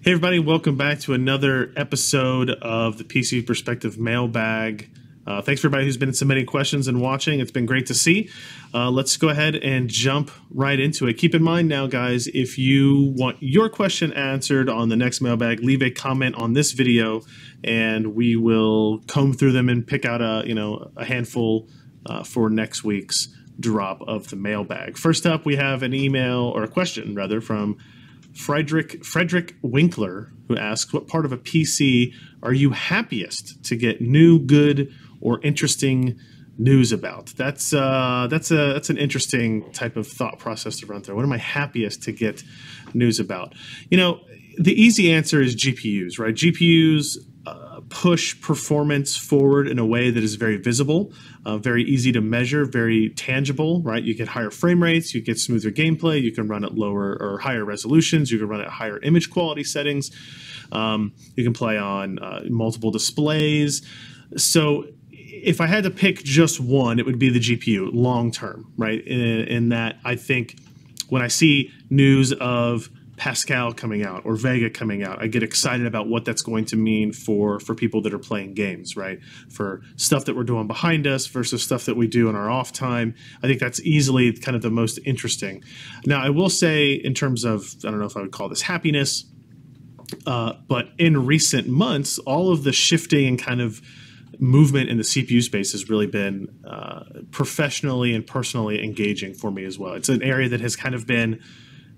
Hey everybody, welcome back to another episode of the PC Perspective Mailbag. Thanks for everybody who's been submitting questions and watching. It's been great to see. Let's go ahead and jump right into it. Keep in mind now, guys, if you want your question answered on the next mailbag, leave a comment on this video and we will comb through them and pick out a handful for next week's drop of the mailbag. First up, we have an email, or a question rather, from Frederick Winkler, who asks, what part of a PC are you happiest to get new, good, or interesting news about? That's an interesting type of thought process to run through. What am I happiest to get news about? You know, the easy answer is GPUs, right? GPUs push performance forward in a way that is very visible, very easy to measure, very tangible, right? You get higher frame rates, you get smoother gameplay, you can run at lower or higher resolutions, you can run at higher image quality settings, you can play on multiple displays. So if I had to pick just one, it would be the GPU long term, right? In that, I think when I see news of Pascal coming out or Vega coming out, I get excited about what that's going to mean for people that are playing games, right? For stuff that we're doing behind us versus stuff that we do in our off time. I think that's easily kind of the most interesting. Now, I will say, in terms of, I don't know if I would call this happiness, but in recent months, all of the shifting and kind of movement in the CPU space has really been professionally and personally engaging for me as well. It's an area that has kind of been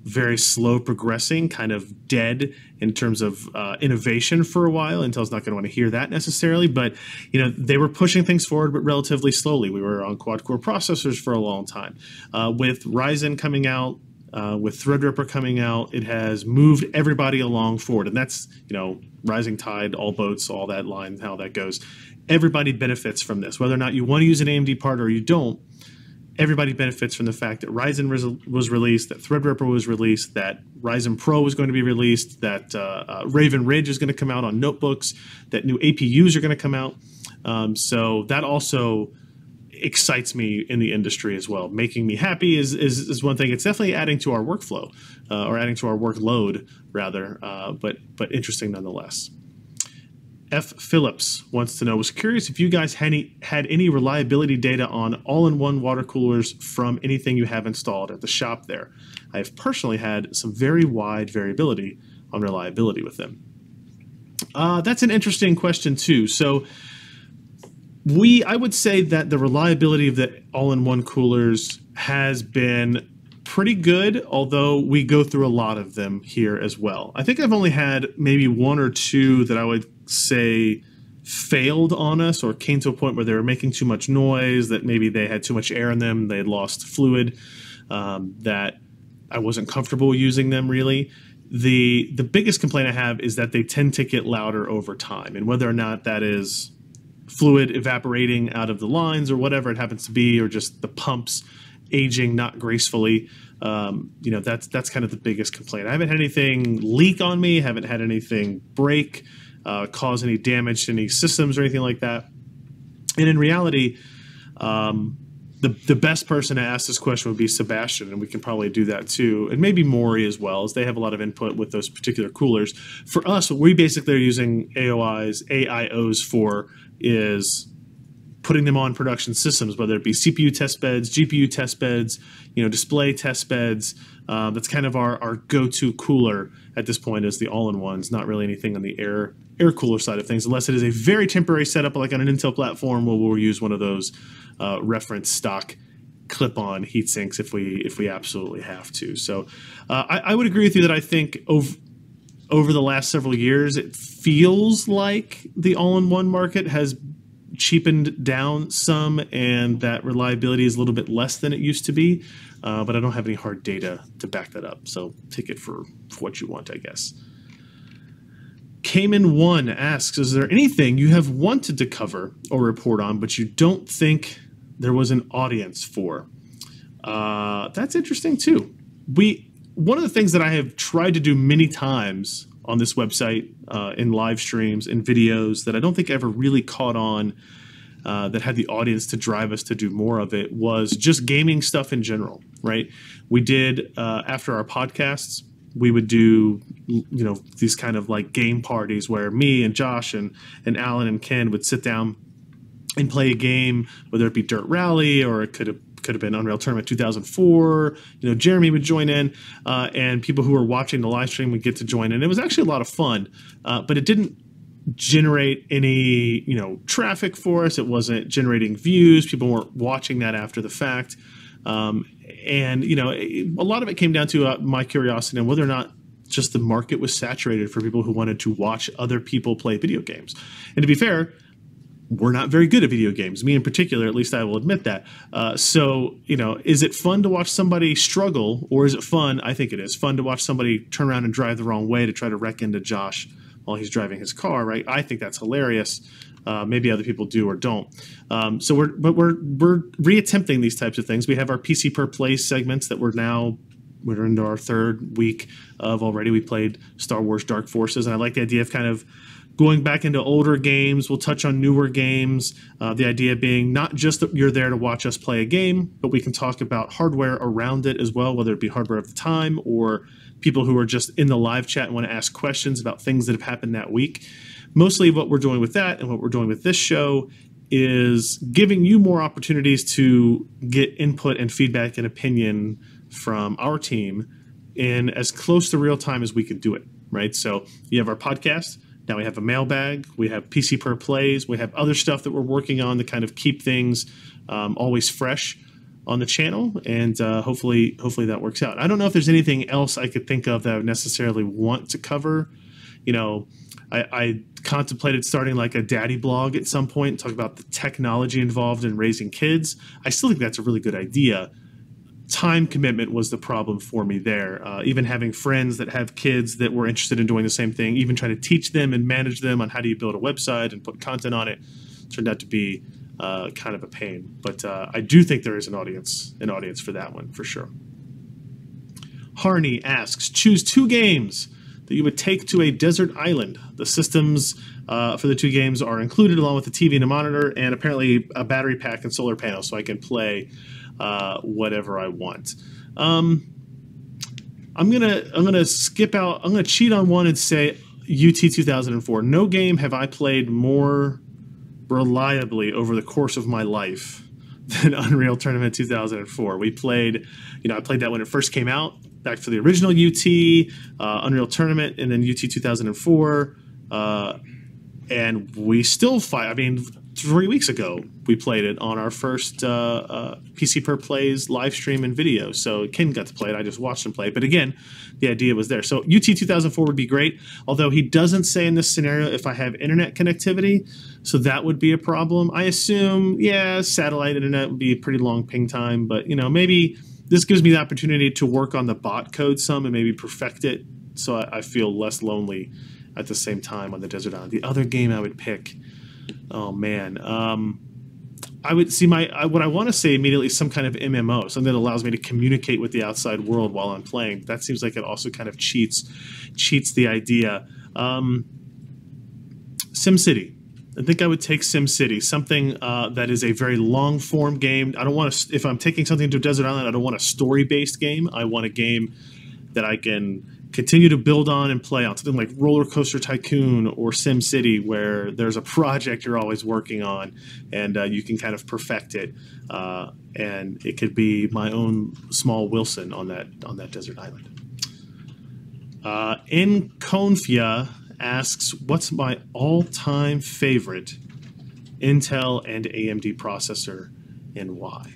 very slow progressing, kind of dead in terms of innovation for a while. Intel's not going to want to hear that necessarily, but you know, they were pushing things forward, but relatively slowly. We were on quad-core processors for a long time. With Ryzen coming out, with Threadripper coming out, it has moved everybody along forward, and that's, you know, rising tide, all boats, all that line, how that goes. Everybody benefits from this, whether or not you want to use an AMD part or you don't. Everybody benefits from the fact that Ryzen was released, that Threadripper was released, that Ryzen Pro was going to be released, that Raven Ridge is going to come out on notebooks, that new APUs are going to come out. So that also excites me in the industry as well. Making me happy is one thing. It's definitely adding to our workflow, or adding to our workload, rather, but interesting nonetheless. F. Phillips wants to know, was curious if you guys had any reliability data on all-in-one water coolers from anything you have installed at the shop there. I have personally had some very wide variability on reliability with them. That's an interesting question too. So I would say that the reliability of the all-in-one coolers has been pretty good, although we go through a lot of them here as well. I think I've only had maybe one or two that I would say failed on us or came to a point where they were making too much noise, that maybe they had too much air in them, they had lost fluid, that I wasn't comfortable using them really. The biggest complaint I have is that they tend to get louder over time, and whether or not that is fluid evaporating out of the lines or whatever it happens to be, or just the pumps aging not gracefully, you know, that's kind of the biggest complaint. I haven't had anything leak on me, haven't had anything break, cause any damage to any systems or anything like that. And in reality, the best person to ask this question would be Sebastian, and we can probably do that too, and maybe Maury as well, as they have a lot of input with those particular coolers. For us, what we basically are using AIOs for is putting them on production systems, whether it be CPU test beds, GPU test beds, you know, display test beds. That's kind of our go-to cooler at this point, is the all-in-ones, not really anything on the air cooler side of things, unless it is a very temporary setup like on an Intel platform, where we'll use one of those reference stock clip-on heat sinks if we absolutely have to. So I would agree with you that I think over the last several years, it feels like the all-in-one market has cheapened down some, and that reliability is a little bit less than it used to be, but I don't have any hard data to back that up, so take it for what you want, I guess. Cayman1 asks, is there anything you have wanted to cover or report on but you don't think there was an audience for? That's interesting too. One of the things that I have tried to do many times on this website, in live streams, in videos, that I don't think ever really caught on, that had the audience to drive us to do more of it, was just gaming stuff in general, right? We did, after our podcasts, we did a lot of we would do, these kind of like game parties where me and Josh and Alan and Ken would sit down and play a game, whether it be Dirt Rally or it could have been Unreal Tournament 2004. Jeremy would join in, and people who were watching the live stream would get to join in. It was actually a lot of fun, but it didn't generate any traffic for us. It wasn't generating views. People weren't watching that after the fact, and a lot of it came down to my curiosity and whether or not just the market was saturated for people who wanted to watch other people play video games. And to be fair, we're not very good at video games, me in particular, at least I will admit that. So, is it fun to watch somebody struggle, or is it fun? I think it is fun to watch somebody turn around and drive the wrong way to try to wreck into Josh while he's driving his car, right? I think that's hilarious. Maybe other people do or don't. So we're reattempting these types of things. We have our PC per play segments that we're into our third week of already. We played Star Wars Dark Forces, and I like the idea of kind of going back into older games. We'll touch on newer games. The idea being not just that you're there to watch us play a game, but we can talk about hardware around it as well, whether it be hardware of the time or people who are just in the live chat and want to ask questions about things that have happened that week. Mostly what we're doing with that and what we're doing with this show is giving you more opportunities to get input and feedback and opinion from our team in as close to real time as we can do it, right? So you have our podcast. Now we have a mailbag, we have PC per plays, we have other stuff that we're working on to kind of keep things always fresh on the channel, and hopefully that works out. I don't know if there's anything else I could think of that I would necessarily want to cover. I contemplated starting like a daddy blog at some point and talk about the technology involved in raising kids. I still think that's a really good idea. Time commitment was the problem for me there. Even having friends that have kids that were interested in doing the same thing, even trying to teach them and manage them on how do you build a website and put content on it, turned out to be kind of a pain. But I do think there is an audience for that one for sure. Harney asks, choose 2 games that you would take to a desert island. The systems for the 2 games are included along with the TV and a monitor, and apparently a battery pack and solar panel, so I can play whatever I want. I'm gonna skip out. I'm gonna cheat on one and say UT 2004. No game have I played more reliably over the course of my life than Unreal Tournament 2004. We played, I played that when it first came out, back for the original UT, Unreal Tournament, and then UT 2004, and we still fight. I mean, 3 weeks ago, we played it on our first PC per plays live stream and video. So Ken got to play it. I just watched him play it. But again, the idea was there. So UT 2004 would be great, although he doesn't say in this scenario if I have internet connectivity. So that would be a problem. I assume, yeah, satellite internet would be a pretty long ping time. But, maybe this gives me the opportunity to work on the bot code some and maybe perfect it so I feel less lonely at the same time on the desert island. The other game I would pick... Oh man, I would see what I want to say immediately is some kind of MMO, something that allows me to communicate with the outside world while I'm playing. That seems like it also kind of cheats the idea. SimCity. I think I would take SimCity, something that is a very long form game. I don't want to. If I'm taking something to a desert island, I don't want a story based game. I want a game that I can continue to build on and play on, something like Roller Coaster Tycoon or SimCity, where there's a project you're always working on and you can kind of perfect it. And it could be my own small Wilson on that desert island. Inconfia asks, what's my all-time favorite Intel and AMD processor and why?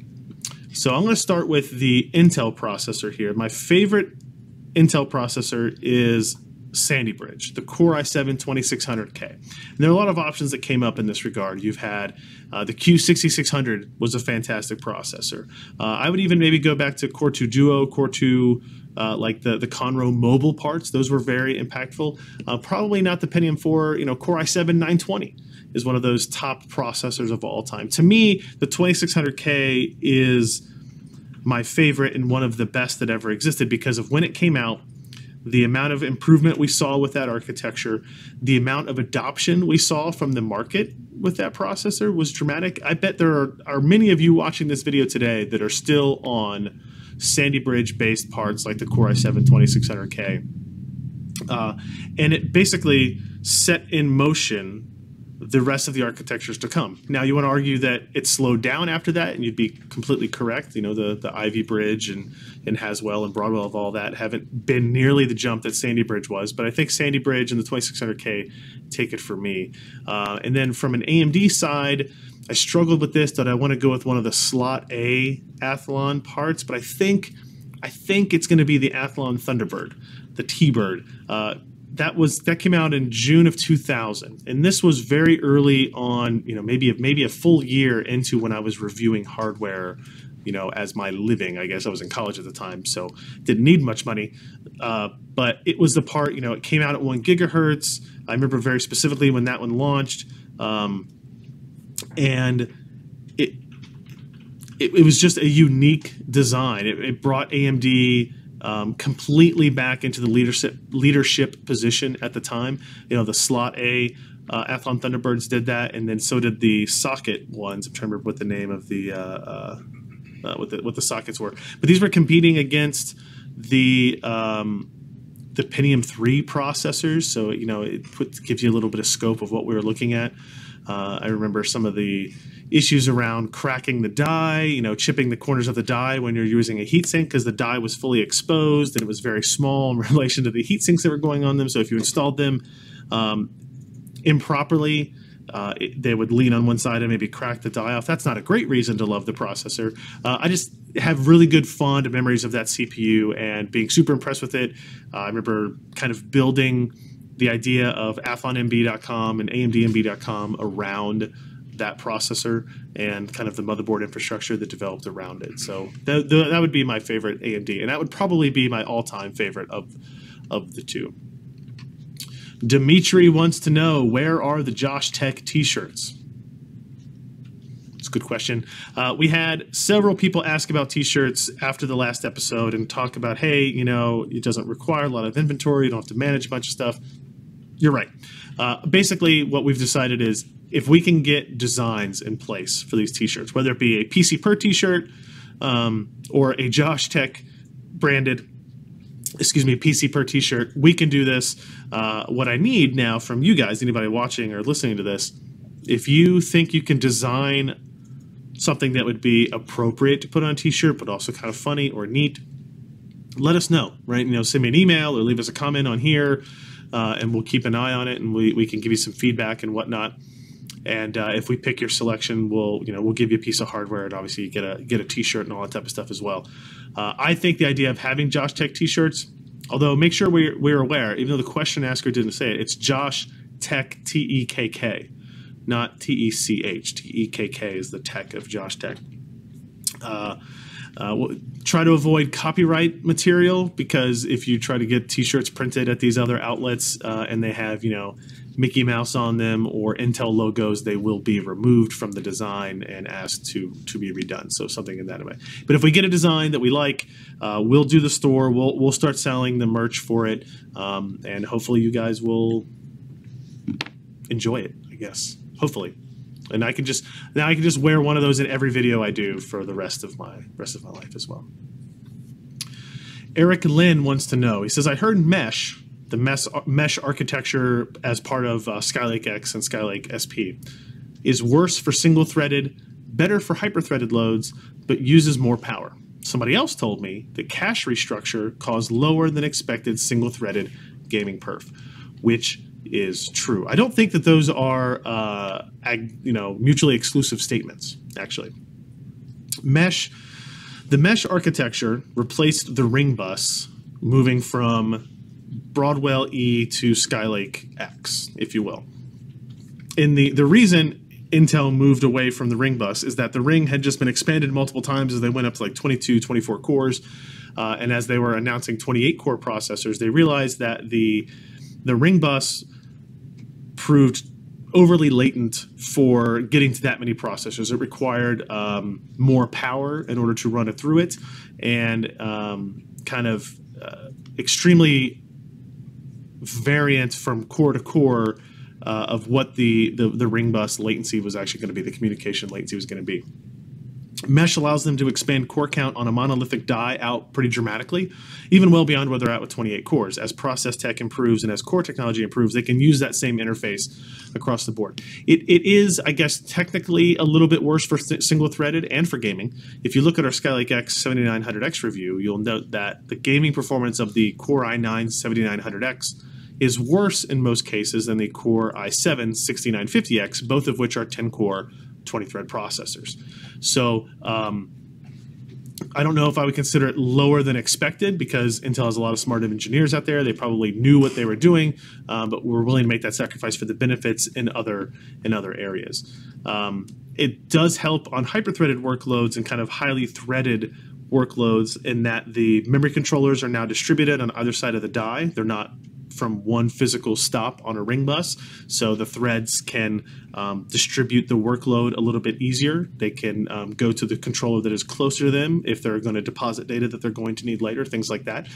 So I'm going to start with the Intel processor here. My favorite Intel processor is Sandy Bridge, the Core i7-2600K. And there are a lot of options that came up in this regard. You've had the Q6600 was a fantastic processor. I would even maybe go back to Core 2 Duo, Core 2, like the Conroe mobile parts. Those were very impactful. Probably not the Pentium 4, Core i7-920 is one of those top processors of all time. To me, the 2600K is my favorite and one of the best that ever existed because of when it came out, the amount of improvement we saw with that architecture, the amount of adoption we saw from the market with that processor was dramatic. I bet there are many of you watching this video today that are still on Sandy Bridge-based parts like the Core i7 2600K. And it basically set in motion the rest of the architectures to come. Now, you want to argue that it slowed down after that, and you'd be completely correct. You know, the Ivy Bridge and Haswell and Broadwell of all that haven't been nearly the jump that Sandy Bridge was, but I think Sandy Bridge and the 2600K take it for me. And then from an AMD side, I struggled with this, that I want to go with one of the Slot A Athlon parts, but I think it's going to be the Athlon Thunderbird, the T-Bird. That came out in June of 2000, and this was very early on, you know, maybe a full year into when I was reviewing hardware, you know, as my living. I guess I was in college at the time, so didn't need much money. But it was the part, you know, it came out at 1 gigahertz. I remember very specifically when that one launched, and it was just a unique design. It brought AMD completely back into the leadership position at the time. You know, the Slot A Athlon Thunderbirds did that, and then so did the socket ones. I'm trying to remember what the name of the what the sockets were. But these were competing against the Pentium 3 processors. So, you know, it gives you a little bit of scope of what we were looking at. I remember some of the issues around cracking the die, you know, chipping the corners of the die when you're using a heatsink, because the die was fully exposed and it was very small in relation to the heatsinks that were going on them. So if you installed them improperly, they would lean on one side and maybe crack the die off. That's not a great reason to love the processor. I just have really good fond memories of that CPU and being super impressed with it. I remember kind of building the idea of athlonmb.com and amdmb.com around that processor and kind of the motherboard infrastructure that developed around it. So that would be my favorite AMD, and that would probably be my all-time favorite of the two. Dimitri wants to know, where are the Josh Tech t-shirts? It's a good question. We had several people ask about t-shirts after the last episode and talk about, hey, you know, it doesn't require a lot of inventory, you don't have to manage a bunch of stuff. You're right. Basically, what we've decided is if we can get designs in place for these t-shirts, whether it be a PC Per t-shirt or a Josh Tech branded, PC Per t-shirt, we can do this. What I need now from you guys, anybody watching or listening to this, if you think you can design something that would be appropriate to put on a t-shirt, but also kind of funny or neat, let us know, right? You know, send me an email or leave us a comment on here, and we'll keep an eye on it, and we can give you some feedback and whatnot. And if we pick your selection, we'll give you a piece of hardware, and obviously you get a t-shirt and all that type of stuff as well. I think the idea of having Josh Tech t-shirts, although make sure we're aware, even though the question asker didn't say it, it's Josh Tech, T-E-K-K, not T-E-C-H. T-E-K-K is the tech of Josh Tech. We'll try to avoid copyright material, because if you try to get t-shirts printed at these other outlets and they have, you know, Mickey Mouse on them or Intel logos, they will be removed from the design and asked to be redone. So something in that way. But if we get a design that we like, we'll do the store. We'll start selling the merch for it, and hopefully you guys will enjoy it, I guess. Hopefully. And I can just wear one of those in every video I do for the rest of my life as well. Eric Lynn wants to know. He says, I heard Mesh, the mesh architecture as part of Skylake X and Skylake SP, is worse for single-threaded, better for hyper-threaded loads, but uses more power. Somebody else told me that cache restructure caused lower than expected single-threaded gaming perf, which is true. I don't think that those are mutually exclusive statements, actually. The mesh architecture replaced the ring bus, moving from Broadwell E to Skylake X, if you will. And the reason Intel moved away from the ring bus is that the ring had just been expanded multiple times as they went up to like 22, 24 cores. And as they were announcing 28 core processors, they realized that the ring bus proved overly latent for getting to that many processors. It required more power in order to run it through it, and extremely variant from core to core of what the ring bus latency was actually going to be, the communication latency was going to be. Mesh allows them to expand core count on a monolithic die out pretty dramatically, even well beyond where they're at with 28 cores. As process tech improves and as core technology improves, they can use that same interface across the board. It is, I guess, technically a little bit worse for single-threaded and for gaming. If you look at our Skylake X 7900X review, you'll note that the gaming performance of the Core i9 7900X is worse in most cases than the Core i7 6950X, both of which are 10-core 20-thread processors. So I don't know if I would consider it lower than expected, because Intel has a lot of smart engineers out there. They probably knew what they were doing, but were willing to make that sacrifice for the benefits in other areas. It does help on hyper-threaded workloads and kind of highly threaded workloads in that the memory controllers are now distributed on either side of the die. They're not from one physical stop on a ring bus, so the threads can distribute the workload a little bit easier. They can go to the controller that is closer to them if they're going to deposit data that they're going to need later, things like that.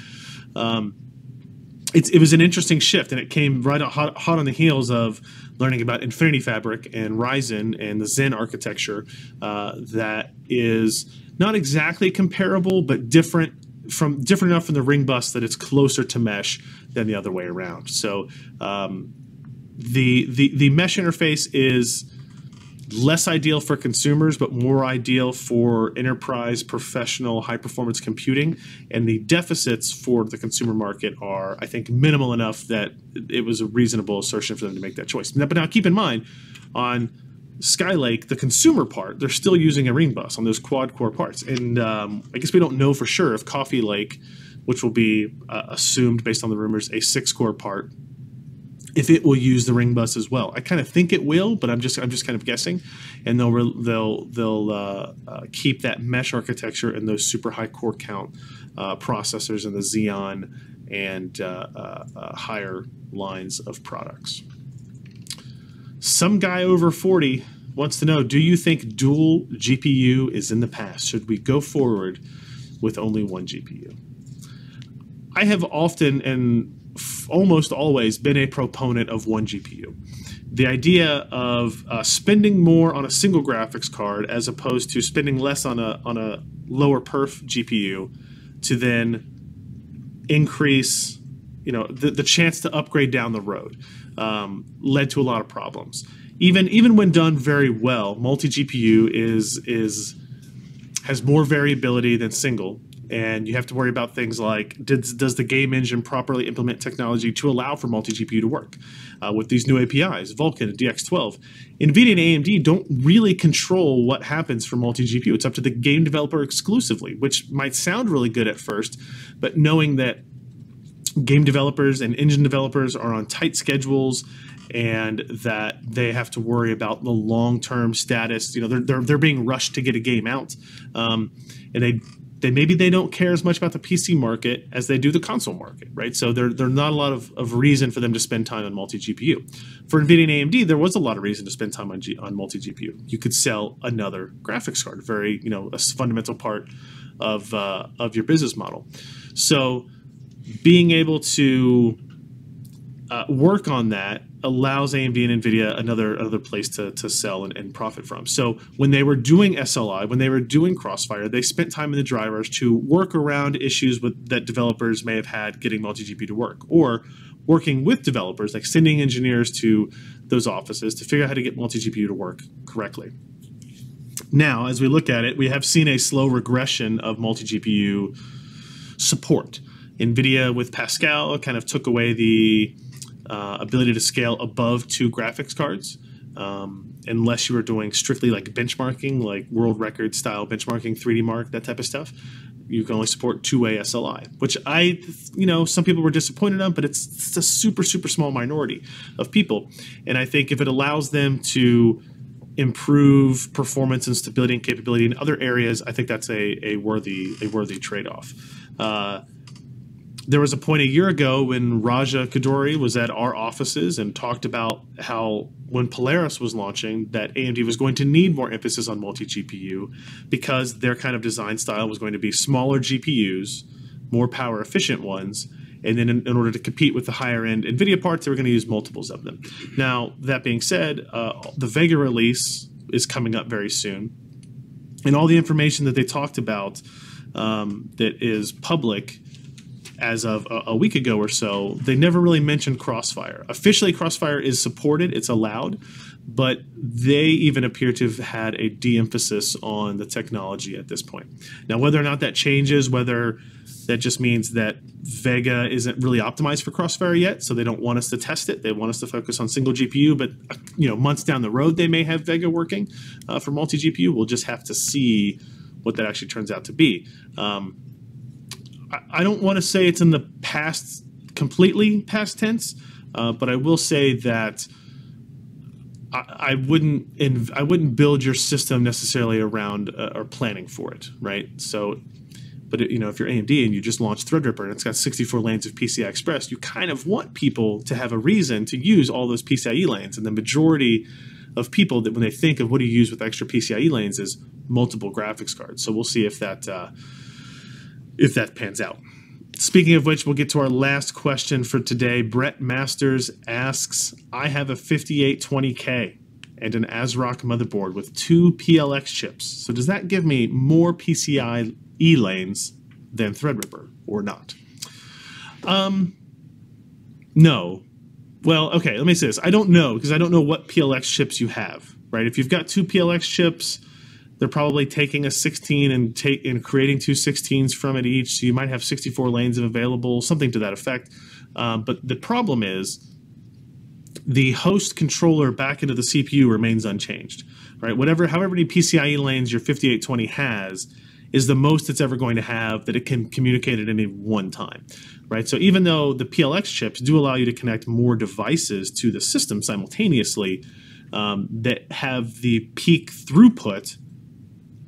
It was an interesting shift, and it came right hot on the heels of learning about Infinity Fabric and Ryzen and the Zen architecture that is not exactly comparable, but different enough from the ring bus that it's closer to mesh than the other way around. So the mesh interface is less ideal for consumers, but more ideal for enterprise, professional, high-performance computing. And the deficits for the consumer market are, I think, minimal enough that it was a reasonable assertion for them to make that choice. But now keep in mind, on Skylake, the consumer part, they're still using a ring bus on those quad-core parts. And I guess we don't know for sure if Coffee Lake, which will be assumed based on the rumors, a 6-core part, if it will use the ring bus as well. I kind of think it will, but I'm just kind of guessing. And they'll keep that mesh architecture and those super high core count processors in the Xeon and higher lines of products. Some guy over 40 wants to know, do you think dual GPU is in the past? Should we go forward with only one GPU? I have often and almost always been a proponent of one GPU. The idea of spending more on a single graphics card as opposed to spending less on a lower perf GPU to then increase, the chance to upgrade down the road led to a lot of problems. Even when done very well, multi-GPU has more variability than single. And you have to worry about things like, does the game engine properly implement technology to allow for multi-GPU to work? With these new APIs, Vulkan and DX12. NVIDIA and AMD don't really control what happens for multi-GPU. It's up to the game developer exclusively, which might sound really good at first, but knowing that game developers and engine developers are on tight schedules and that they have to worry about the long-term status, they're being rushed to get a game out, and maybe they don't care as much about the PC market as they do the console market, right? So there's not a lot of reason for them to spend time on multi-GPU. For NVIDIA and AMD, there was a lot of reason to spend time on multi-GPU. You could sell another graphics card, a fundamental part of your business model. So being able to work on that allows AMD and NVIDIA another place to sell and profit from. So when they were doing SLI, when they were doing Crossfire, they spent time in the drivers to work around issues that developers may have had getting multi-GPU to work, or working with developers, like sending engineers to those offices to figure out how to get multi-GPU to work correctly. Now, as we look at it, we have seen a slow regression of multi-GPU support. NVIDIA with Pascal kind of took away the ability to scale above 2 graphics cards, unless you were doing strictly like benchmarking, like world record style benchmarking, 3D Mark, that type of stuff. You can only support 2-way SLI, which some people were disappointed on, but it's a super, super small minority of people. And I think if it allows them to improve performance and stability and capability in other areas, I think that's a worthy trade-off. There was a point a year ago when Raja Koduri was at our offices and talked about how when Polaris was launching that AMD was going to need more emphasis on multi-GPU because their kind of design style was going to be smaller GPUs, more power efficient ones, and then in order to compete with the higher end NVIDIA parts, they were going to use multiples of them. Now, that being said, the Vega release is coming up very soon. And all the information that they talked about that is public as of a week ago or so, they never really mentioned Crossfire. Officially, Crossfire is supported, it's allowed, but they even appear to have had a de-emphasis on the technology at this point. Now, whether or not that changes, whether that just means that Vega isn't really optimized for Crossfire yet, so they don't want us to test it. They want us to focus on single GPU, but months down the road, they may have Vega working for multi-GPU. We'll just have to see what that actually turns out to be. I don't want to say it's in the past, completely past tense, but I will say that I wouldn't build your system necessarily around or planning for it, right? So, but if you're AMD and you just launched Threadripper and it's got 64 lanes of PCI Express, you kind of want people to have a reason to use all those PCIe lanes. And the majority of people, that when they think of what do you use with extra PCIe lanes, is multiple graphics cards. So we'll see if that pans out. Speaking of which, we'll get to our last question for today. Brett Masters asks, I have a 5820K and an ASRock motherboard with 2 PLX chips. So does that give me more PCIe lanes than Threadripper or not? No. Well, okay, let me say this. I don't know, because I don't know what PLX chips you have, right? If you've got 2 PLX chips, they're probably taking a 16 and creating 2 16s from it each, so you might have 64 lanes available, something to that effect. But the problem is the host controller back into the CPU remains unchanged, right? However many PCIe lanes your 5820 has is the most it's ever going to have that it can communicate at any one time, right? So even though the PLX chips do allow you to connect more devices to the system simultaneously that have the peak throughput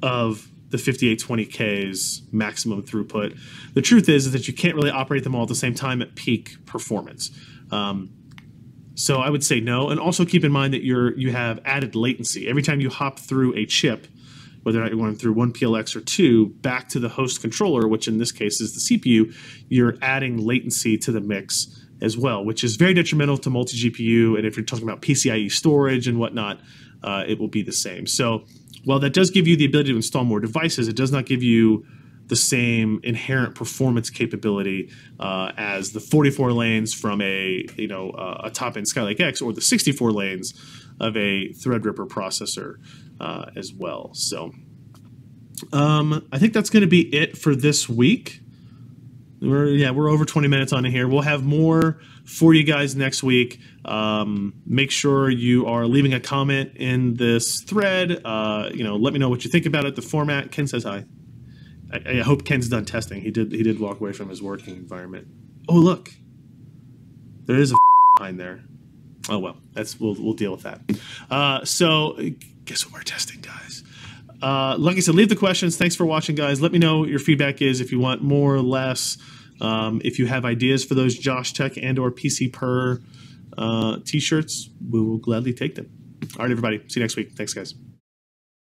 of the 5820K's maximum throughput, the truth is that you can't really operate them all at the same time at peak performance. So I would say no, and also keep in mind that you have added latency. Every time you hop through a chip, whether or not you're going through 1 PLX or 2, back to the host controller, which in this case is the CPU, you're adding latency to the mix as well, which is very detrimental to multi-GPU, and if you're talking about PCIe storage and whatnot, it will be the same. So while that does give you the ability to install more devices, it does not give you the same inherent performance capability as the 44 lanes from a top-end Skylake X or the 64 lanes of a Threadripper processor as well. So I think that's going to be it for this week. We're over 20 minutes on here. We'll have more for you guys next week. Make sure you are leaving a comment in this thread. Let me know what you think about it. The format. Ken says hi. I hope Ken's done testing. He did walk away from his working environment. Oh, look, there is a behind there. Oh well, we'll deal with that. So guess what we're testing, guys. Like I said, leave the questions. Thanks for watching, guys. Let me know what your feedback is, if you want more or less. If you have ideas for those Josh Tech and or PC Per t-shirts, we will gladly take them. All right, everybody. See you next week. Thanks, guys.